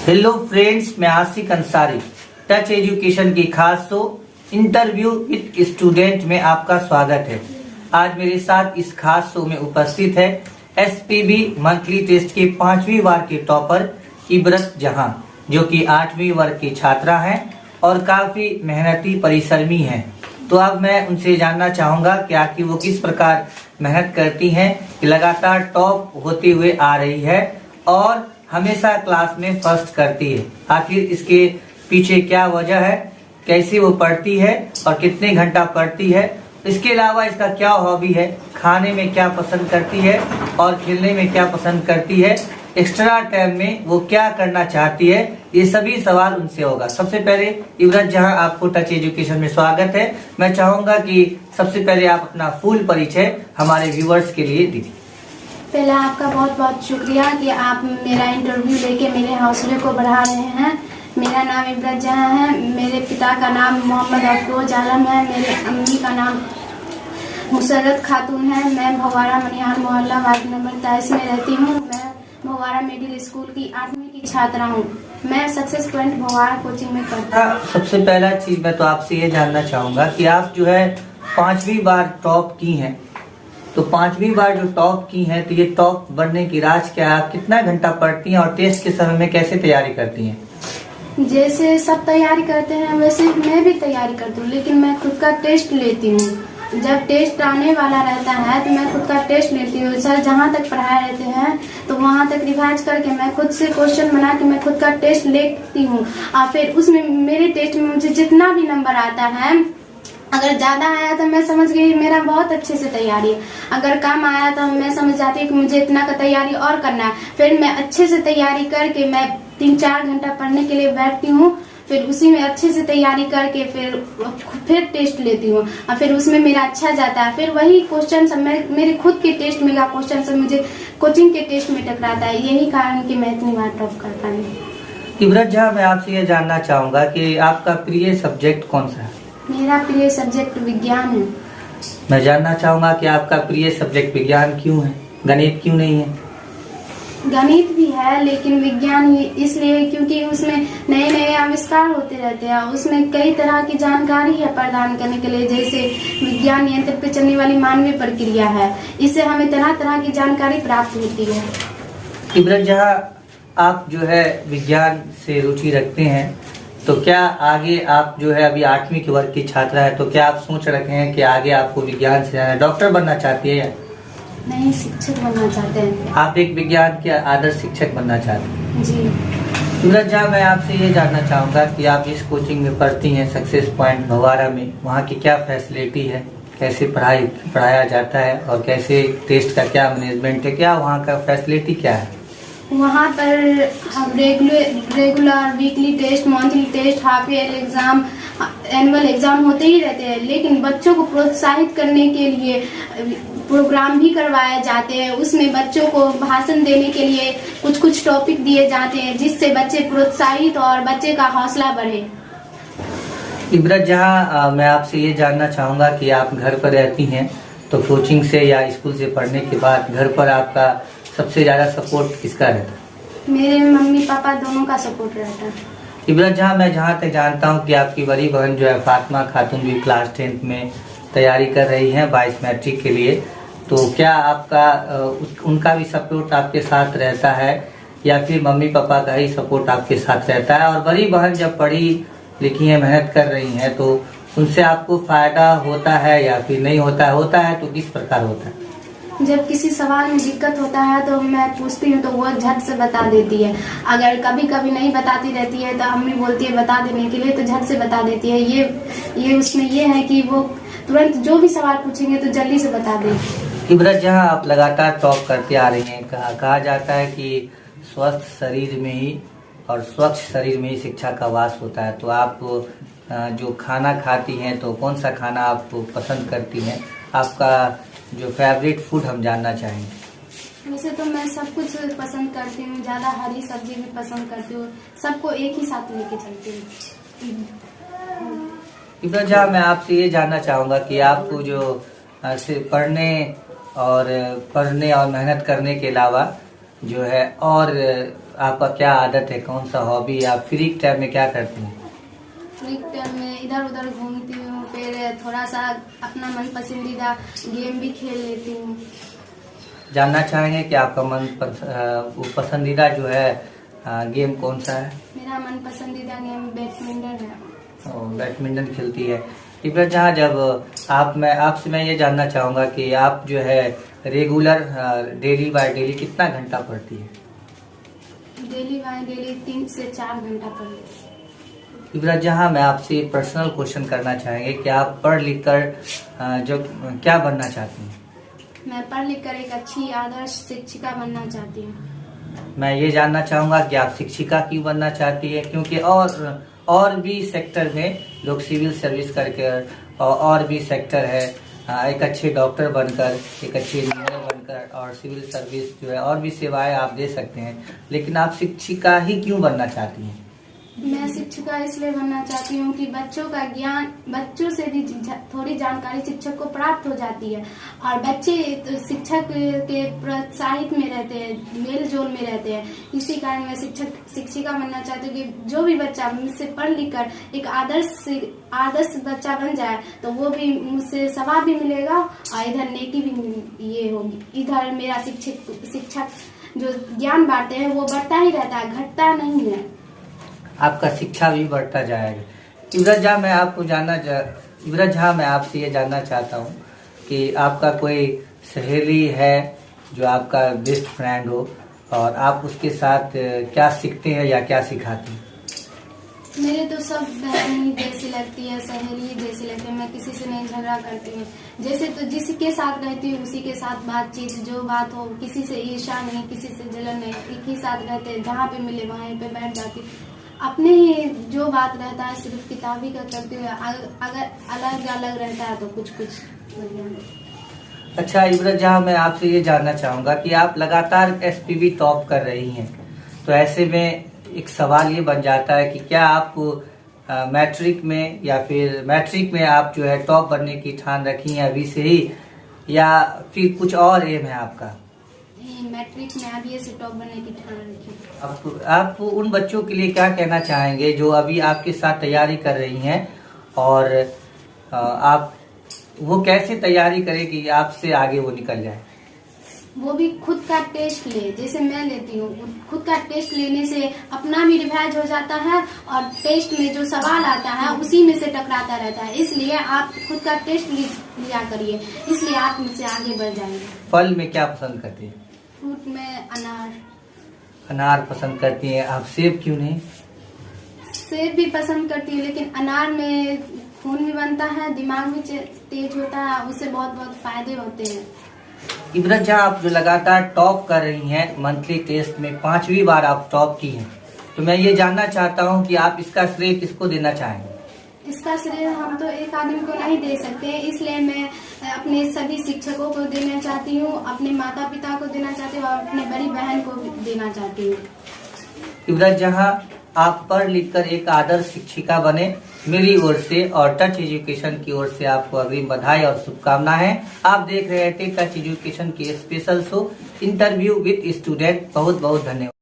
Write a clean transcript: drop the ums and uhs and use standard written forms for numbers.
Hello friends, मैं आसिक Ansari touch education की खास शो इंटरव्यू विद स्टूडेंट में आपका स्वागत है। आज मेरे साथ इस खास शो में उपस्थित है एसपीबी मंथली टेस्ट के 5वीं बार के टॉपर इबरत जहां, जो कि 8वीं वर्ग की छात्रा हैं और काफी मेहनती परिश्रमी हैं। तो अब मैं उनसे जानना चाहूंगा कि आखिर वो किस प्रकार मेहनत करती हैं कि लगातार टॉप होते हुए आ रही है और हमेशा क्लास में फर्स्ट करती है। आखिर इसके पीछे क्या वजह है, कैसे वो पढ़ती है और कितने घंटा पढ़ती है, इसके अलावा इसका क्या हॉबी है, खाने में क्या पसंद करती है और खेलने में क्या पसंद करती है, एक्स्ट्रा टाइम में वो क्या करना चाहती है, ये सभी सवाल उनसे होगा। सबसे पहले इबरत जहां, आपको टच एजुकेशन में स्वागत है। मैं चाहूंगा कि सबसे पहले आप अपना फुल परिचय हमारे व्यूअर्स के लिए दीजिए। पहला आपका बहुत बहुत शुक्रिया कि आप मेरा इंटरव्यू लेके मेरे हौसले को बढ़ा रहे हैं। मेरा नाम इबरत जहां है। मेरे पिता का नाम मोहम्मद अफरोज आलम है। मेरे अम्मी का नाम मुसरत खातून है। मैं भवारा मनिहार मोहल्ला वार्ड नंबर 23 में रहती हूँ। मैं भवारा मिडिल स्कूल की 8वीं की छात्रा हूँ। मैं सक्सेस पॉइंट भवारा कोचिंग में पढ़ता हूँ। सबसे पहला चीज मैं तो आपसे ये जानना चाहूंगा कि आप जो है 5वीं बार टॉप की हैं, तो 5वीं बार जो टॉप की हैं, तो ये टॉप बनने की राज क्या है? आप कितना घंटा पढ़ती हैं और टेस्ट के समय में कैसे तैयारी करती हैं? जैसे सब तैयारी करते हैं वैसे मैं भी तैयारी करती हूँ, लेकिन मैं खुद का टेस्ट लेती हूँ। जब टेस्ट आने वाला रहता है तो मैं खुद का टेस्ट लेती हूँ। सर जहाँ तक पढ़ाए रहते हैं तो वहाँ तक रिवाइज करके मैं खुद से क्वेश्चन बना के मैं खुद का टेस्ट लेती हूँ। और फिर उसमें मेरे टेस्ट में मुझे जितना भी नंबर आता है, अगर ज्यादा आया तो मैं समझ गई मेरा बहुत अच्छे से तैयारी है। अगर कम आया तो मैं समझ जाती हूँ कि मुझे इतना का तैयारी और करना है। फिर मैं अच्छे से तैयारी करके मैं 3-4 घंटा पढ़ने के लिए बैठती हूँ। फिर उसी में अच्छे से तैयारी करके फिर टेस्ट लेती हूँ और फिर उसमें मेरा अच्छा जाता है। फिर वही क्वेश्चन सब मेरे खुद के टेस्ट में का क्वेश्चन सब मुझे कोचिंग के टेस्ट में टकराता है। यही कारण कि मैं इतनी बार टॉप कर पाई। इबरत जहां, मैं आपसे ये जानना चाहूंगा कि आपका प्रिय सब्जेक्ट कौन सा है? मेरा प्रिय सब्जेक्ट विज्ञान है। मैं जानना चाहूंगा कि आपका प्रिय सब्जेक्ट विज्ञान क्यों है, गणित क्यों नहीं है? गणित भी है, लेकिन विज्ञान इसलिए क्योंकि उसमें नए नए आविष्कार होते रहते हैं। उसमें कई तरह की जानकारी है प्रदान करने के लिए। जैसे विज्ञान यंत्र पे चलने वाली मानवीय प्रक्रिया है, इससे हमें तरह तरह की जानकारी प्राप्त होती है। इबरत जहां, आप जो है विज्ञान से रुचि रखते हैं, तो क्या आगे आप जो है अभी 8वीं के वर्ग की छात्रा है, तो क्या आप सोच रखे हैं कि आगे आपको विज्ञान से जाना, डॉक्टर बनना चाहती है या नहीं, शिक्षक बनना चाहते हैं? आप एक विज्ञान के आदर्श शिक्षक बनना चाहते हैं? जी। इबरत जहां, मैं आपसे ये जानना चाहूंगा कि आप जिस कोचिंग में पढ़ती हैं सक्सेस पॉइंट भवारा में, वहाँ की क्या फैसिलिटी है, कैसे पढ़ाया जाता है और कैसे टेस्ट का क्या मैनेजमेंट है, क्या वहाँ का फैसिलिटी क्या है? वहाँ पर हम regular weekly test, monthly test, half year exam, annual exam होते ही रहते हैं। लेकिन बच्चों को प्रोत्साहित करने के लिए प्रोग्राम भी करवाए जाते हैं। उसमें बच्चों को भाषण देने के लिए कुछ कुछ टॉपिक दिए जाते हैं, जिससे बच्चे प्रोत्साहित और बच्चे का हौसला बढ़े। इबरत जहां, मैं आपसे ये जानना चाहूंगा कि आप घर पर रहती हैं, तो कोचिंग से या स्कूल से पढ़ने के बाद घर पर आपका सबसे ज्यादा सपोर्ट किसका रहता है? मेरे मम्मी पापा दोनों का सपोर्ट रहता है। इबरत जहां, मैं जहां तक जानता हूं कि आपकी बड़ी बहन जो है फातिमा खातून भी क्लास 10th में तैयारी कर रही हैं 22 मैट्रिक के लिए, तो क्या आपका उनका भी सपोर्ट आपके साथ रहता है या फिर मम्मी पापा का ही सपोर्ट आपके साथ रहता है? और बड़ी बहन जब पढ़ी लिखी है, मेहनत कर रही हैं, तो उनसे आपको फायदा होता है या फिर नहीं होता है? होता है तो किस प्रकार होता है? जब किसी सवाल में दिक्कत होता है तो मैं पूछती हूँ तो वो झट से बता देती है। अगर कभी कभी नहीं बताती रहती है तो अम्मी बोलती है बता देने के लिए, तो झट से बता देती है। ये उसमें ये है कि वो तुरंत जो भी सवाल पूछेंगे तो जल्दी से बता देगी। इबरत जहां, आप लगातार टॉप करते आ रही हैं, कहा जाता है कि स्वस्थ शरीर में ही और स्वच्छ शरीर में ही शिक्षा का वास होता है। तो आप जो खाना खाती हैं, तो कौन सा खाना आप पसंद करती हैं? आपका जो फेवरेट फूड हम जानना चाहेंगे। वैसे तो मैं सब कुछ पसंद करती हूँ, ज्यादा हरी सब्जी भी पसंद करती हूँ। सबको एक ही साथ लेके चलती हूँ। इबरत जहां, मैं आपसे ये जानना चाहूंगा कि आपको जो सिर्फ पढ़ने और मेहनत करने के अलावा जो है और आपका क्या आदत है, कौन सा हॉबी, आप फ्री टाइम में क्या करती हैं? फ्री टाइम में इधर उधर घूमती हूँ, फिर थोड़ा सा अपना मन पसंदीदा गेम भी खेल लेती हूँ। जानना चाहेंगे कि आपका पसंदीदा जो है गेम कौन सा है? मेरा मन पसंदीदा गेम बैडमिंटन है। बैडमिंटन खेलती है। इब्रात जहाँ, जब आपसे मैं ये जानना चाहूँगा कि आप जो है रेगुलर डेली बाय डेली कितना घंटा पढ़ती है? डेली बाय डेली 3 से 4 घंटा पढ़ लेती हूँ। इब्रात जहाँ, मैं आपसे पर्सनल क्वेश्चन करना चाहेंगे कि आप पढ़ लिख कर जो क्या बनना चाहती हैं? मैं पढ़ लिख कर एक अच्छी आदर्श शिक्षिका बनना चाहती हूँ। मैं ये जानना चाहूँगा कि आप शिक्षिका क्यों बनना चाहती है, क्योंकि और भी सेक्टर में लोग सिविल सर्विस करके और भी सेक्टर है, एक अच्छे डॉक्टर बनकर, एक अच्छे इंजीनियर बनकर और सिविल सर्विस जो है और भी सेवाएं आप दे सकते हैं, लेकिन आप शिक्षिका ही क्यों बनना चाहती हैं? मैं शिक्षिका इसलिए बनना चाहती हूँ कि बच्चों का ज्ञान, बच्चों से भी थोड़ी जानकारी शिक्षक को प्राप्त हो जाती है और बच्चे शिक्षक के प्रोत्साहित में रहते हैं, मेल जोल में रहते हैं। इसी कारण मैं शिक्षिका बनना चाहती हूँ कि जो भी बच्चा मुझसे पढ़ लिख कर एक आदर्श बच्चा बन जाए तो वो भी मुझसे सवाब भी मिलेगा और इधर नेकी भी ये होगी। इधर मेरा शिक्षक जो ज्ञान बांटते हैं वो बढ़ता ही रहता है, घटता नहीं है। आपका शिक्षा भी बढ़ता जाएगा। इब्रात जहाँ, मैं आपसे ये जानना चाहता हूँ कि आपका कोई सहेली है जो आपका बेस्ट फ्रेंड हो और आप उसके साथ क्या सीखते हैं या क्या सिखाते हैं? मेरे तो सब बहन ही जैसी लगती है, सहेली ही जैसी लगती है। मैं किसी से नहीं झगड़ा करती हूँ। जैसे तो जिसके साथ रहती हूँ उसी के साथ बातचीत, जो बात हो, किसी से ईर्ष्या नहीं, किसी से जलन नहीं, एक ही साथ रहते हैं, जहाँ पे मिले वहीं पे बैठ जाती। अपने ही जो बात रहता है सिर्फ किताबी का करते हुए, अगर अलग अलग रहता है तो कुछ बढ़िया। अच्छा इब्रात जहाँ, मैं आपसे ये जानना चाहूँगा कि आप लगातार एसपीबी टॉप कर रही हैं, तो ऐसे में एक सवाल ये बन जाता है कि क्या आप मैट्रिक में आप जो है टॉप बनने की ठान रखी हैं अभी से ही, या फिर कुछ और एम है आपका? मैट्रिक में अभी से टॉप बनने की ठान रखी। आप उन बच्चों के लिए क्या कहना चाहेंगे जो अभी आपके साथ तैयारी कर रही हैं, और आप वो कैसे तैयारी करें कि आपसे आगे वो निकल जाए? वो भी खुद का टेस्ट ले, जैसे मैं लेती हूँ। खुद का टेस्ट लेने से अपना भी रिवाइज हो जाता है और टेस्ट में जो सवाल आता है उसी में से टकराता रहता है। इसलिए आप खुद का टेस्ट लिया करिए, इसलिए आप मुझसे आगे बढ़ जाएंगे। फल में क्या पसंद करती हैं? फ्रूट में अनार पसंद करती हैं। आप सेब क्यों नहीं? सेब भी पसंद करती है, लेकिन अनार में खून भी बनता है, दिमाग भी तेज होता है, उससे बहुत फायदे होते हैं। इब्रात जहाँ, आप जो लगातार टॉप कर रही हैं मंथली टेस्ट में 5वीं बार आप टॉप की हैं, तो मैं ये जानना चाहता हूँ कि आप इसका श्रेय किसको देना चाहेंगे? इसका श्रेय हम तो एक आदमी को नहीं दे सकते, इसलिए मैं अपने सभी शिक्षकों को देना चाहती हूँ, अपने माता पिता को देना चाहती हूँ और अपने बड़ी बहन को देना चाहती हूँ। इब्रात जहाँ, आप पढ़ लिख कर एक आदर्श शिक्षिका बने, मेरी ओर से और टच एजुकेशन की ओर से आपको अग्रिम बधाई और शुभकामनाएं। आप देख रहे थे टच एजुकेशन की special show interview with student. बहुत बहुत धन्यवाद।